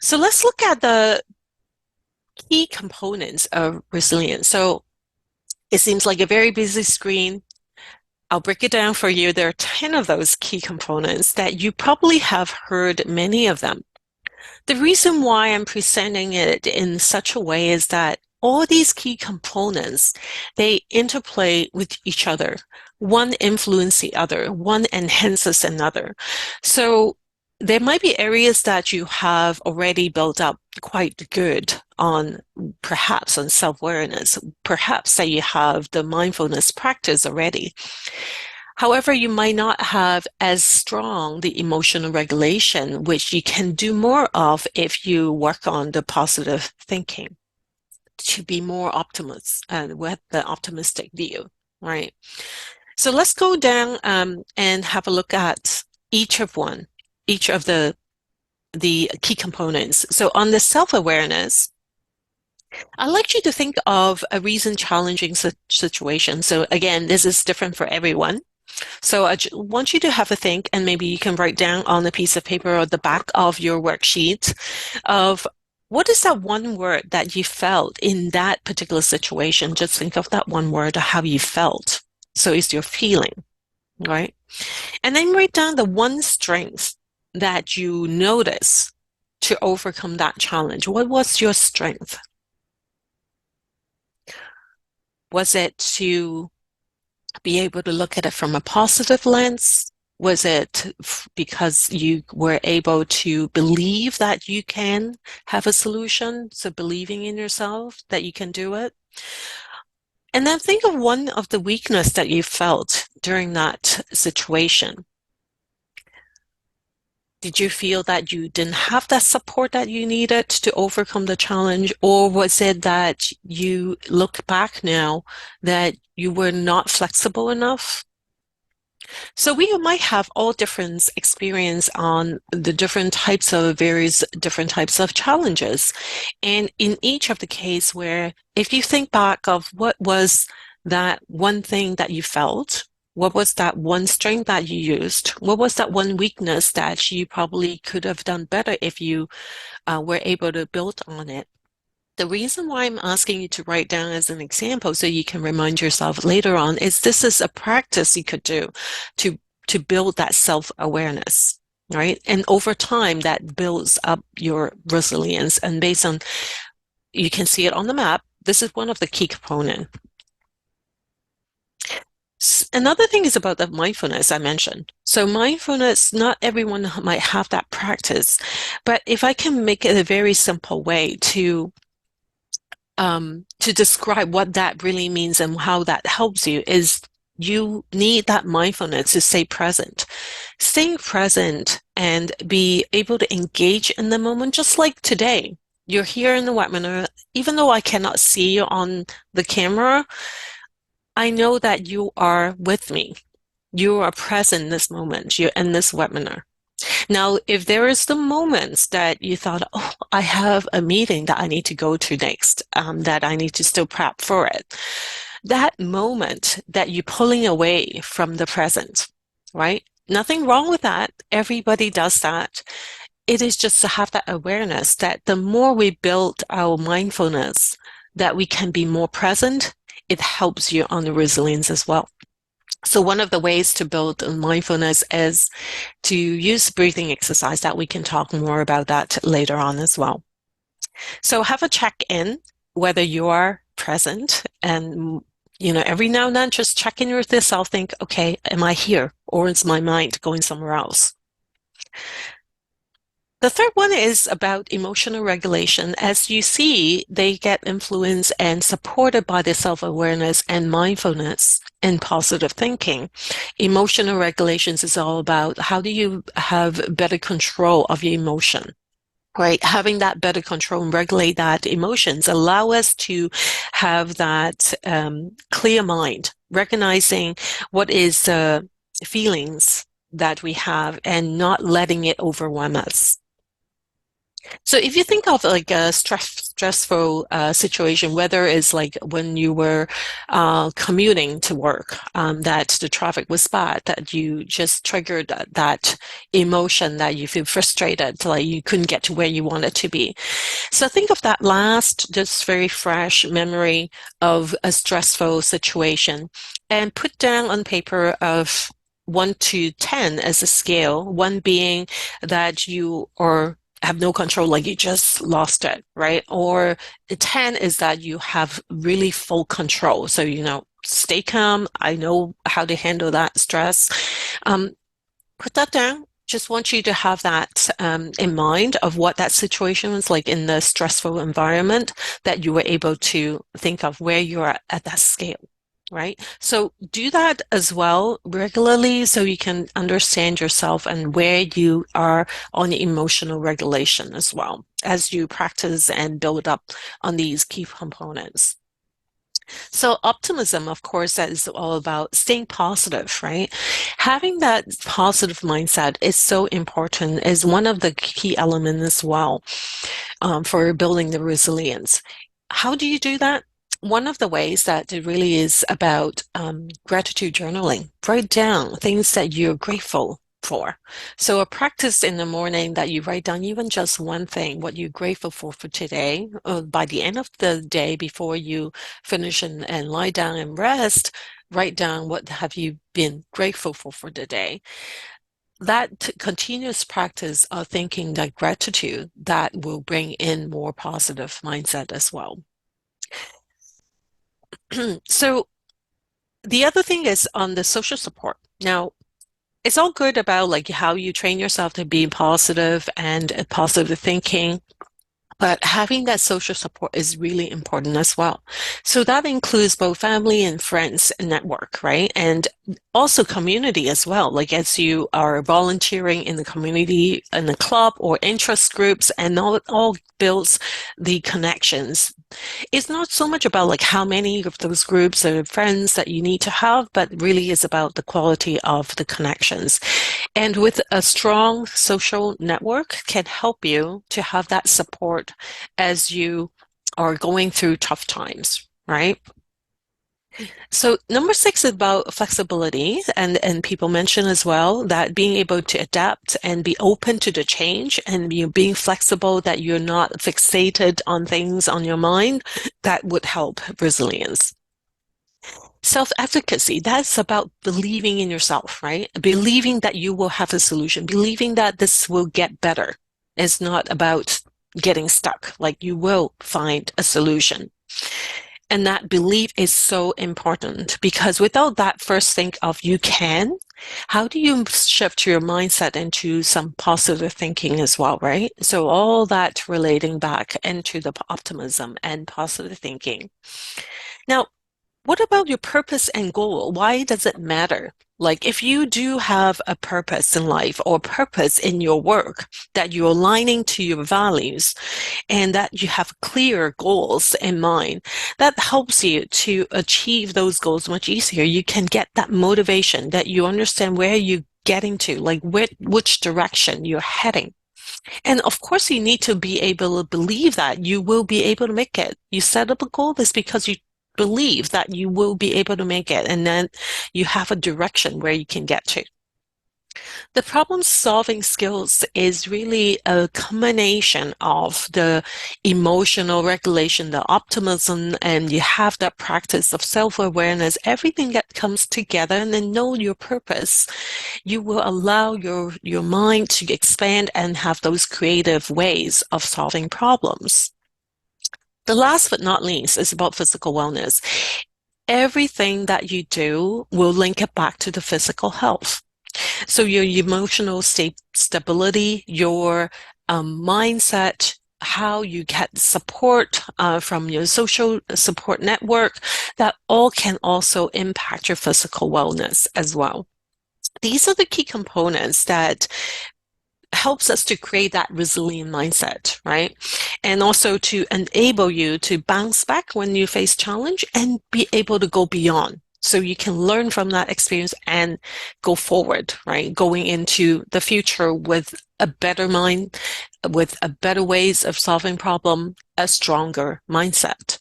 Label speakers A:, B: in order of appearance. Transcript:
A: So let's look at the key components of resilience. So it seems like a very busy screen. I'll break it down for you. There are 10 of those key components that you probably have heard many of them. The reason why I'm presenting it in such a way is that all these key components, they interplay with each other. One influences the other, one enhances another. So there might be areas that you have already built up quite good on, perhaps on self-awareness, perhaps that you have the mindfulness practice already. However, you might not have as strong the emotional regulation, which you can do more of if you work on the positive thinking to be more optimist with the optimistic view, right? So let's go down and have a look at each of the key components. So on the self-awareness, I'd like you to think of a recent challenging situation. So again, this is different for everyone. So I want you to have a think, and maybe you can write down on a piece of paper or the back of your worksheet of what is that one word that you felt in that particular situation. Just think of that one word or how you felt. So it's your feeling, right? And then write down the one strength that you notice to overcome that challenge. What was your strength? Was it to be able to look at it from a positive lens? Was it because you were able to believe that you can have a solution? So believing in yourself that you can do it. And then think of one of the weakness that you felt during that situation. Did you feel that you didn't have that support that you needed to overcome the challenge? Or was it that you look back now that you were not flexible enough? So we might have all different experience on the different types of various different types of challenges. And in each of the case where if you think back of what was that one thing that you felt, what was that one strength that you used? What was that one weakness that you probably could have done better if you were able to build on it? The reason why I'm asking you to write down as an example so you can remind yourself later on is this is a practice you could do to build that self-awareness, right? And over time, that builds up your resilience. And based on, you can see it on the map, this is one of the key components. Another thing is about the mindfulness I mentioned. So mindfulness, not everyone might have that practice, but if I can make it a very simple way to describe what that really means and how that helps you is you need that mindfulness to stay present. Staying present and be able to engage in the moment, just like today. You're here in the webinar. Even though I cannot see you on the camera, I know that you are with me. You are present in this moment. You're in this webinar. Now, if there is the moments that you thought, oh, I have a meeting that I need to go to next, that I need to still prep for it, that moment that you're pulling away from the present, right? Nothing wrong with that. Everybody does that. It is just to have that awareness that the more we build our mindfulness, that we can be more present, it helps you on the resilience as well. So one of the ways to build mindfulness is to use breathing exercise that we can talk more about that later on as well. So have a check-in whether you are present and every now and then just check in with yourself, think, okay, am I here or is my mind going somewhere else? The third one is about emotional regulation. As you see, they get influenced and supported by the self-awareness and mindfulness and positive thinking. Emotional regulations is all about how do you have better control of your emotion, right? Having that better control and regulate that emotions allow us to have that clear mind, recognizing what is feelings that we have and not letting it overwhelm us. So if you think of like a stress stressful situation, whether it's like when you were commuting to work, that the traffic was bad, that you just triggered that emotion that you feel frustrated, like you couldn't get to where you wanted to be. So think of that last, just very fresh memory of a stressful situation and put down on paper of 1 to 10 as a scale, 1 being that you are have no control, like you just lost it, right? Or 10 is that you have really full control. So, stay calm. I know how to handle that stress. Um, Put that down. Just want you to have that in mind of what that situation was like in the stressful environment that you were able to think of where you're at that scale, right? So do that as well regularly so you can understand yourself and where you are on the emotional regulation as well as you practice and build up on these key components. So optimism, of course, that is all about staying positive, right? Having that positive mindset is so important, is one of the key elements as well for building the resilience. How do you do that? One of the ways that it really is about gratitude journaling. Write down things that you're grateful for. So a practice in the morning that you write down even just one thing, what you're grateful for today. By the end of the day, before you finish and lie down and rest, write down what have you been grateful for the day. That continuous practice of thinking that gratitude, that will bring in more positive mindset as well. So the other thing is on the social support. Now, it's all good about like how you train yourself to be positive and positive thinking, but having that social support is really important as well. So that includes both family and friends and network, right? And also community as well. Like as you are volunteering in the community, in the club or interest groups, and all builds the connections. It's not so much about like how many of those groups or friends that you need to have, but really is about the quality of the connections. And with a strong social network can help you to have that support as you are going through tough times, right? So number 6 is about flexibility, and people mention as well that being able to adapt and be open to the change and you being flexible, that you're not fixated on things on your mind, that would help resilience. Self-efficacy, that's about believing in yourself, right? Believing that you will have a solution, believing that this will get better. It's not about getting stuck, like you will find a solution. And that belief is so important because without that first think of you can, how do you shift your mindset into some positive thinking as well, right? So all that relating back into the optimism and positive thinking. Now, what about your purpose and goal? Why does it matter? Like if you do have a purpose in life or purpose in your work that you're aligning to your values and that you have clear goals in mind, that helps you to achieve those goals much easier. You can get that motivation that you understand where you're getting to, like which direction you're heading. And of course, you need to be able to believe that you will be able to make it. You set up a goal, this because you believe that you will be able to make it, and then you have a direction where you can get to. The problem solving skills is really a combination of the emotional regulation, the optimism, and you have that practice of self-awareness, everything that comes together, and then know your purpose. You will allow your mind to expand and have those creative ways of solving problems. The last but not least is about physical wellness. Everything that you do will link it back to the physical health. So your emotional stability, your mindset, how you get support from your social support network, that all can also impact your physical wellness as well. These are the key components that helps us to create that resilient mindset, right? And also to enable you to bounce back when you face challenge and be able to go beyond. So you can learn from that experience and go forward, right? Going into the future with a better mind with a better ways of solving problem, a stronger mindset.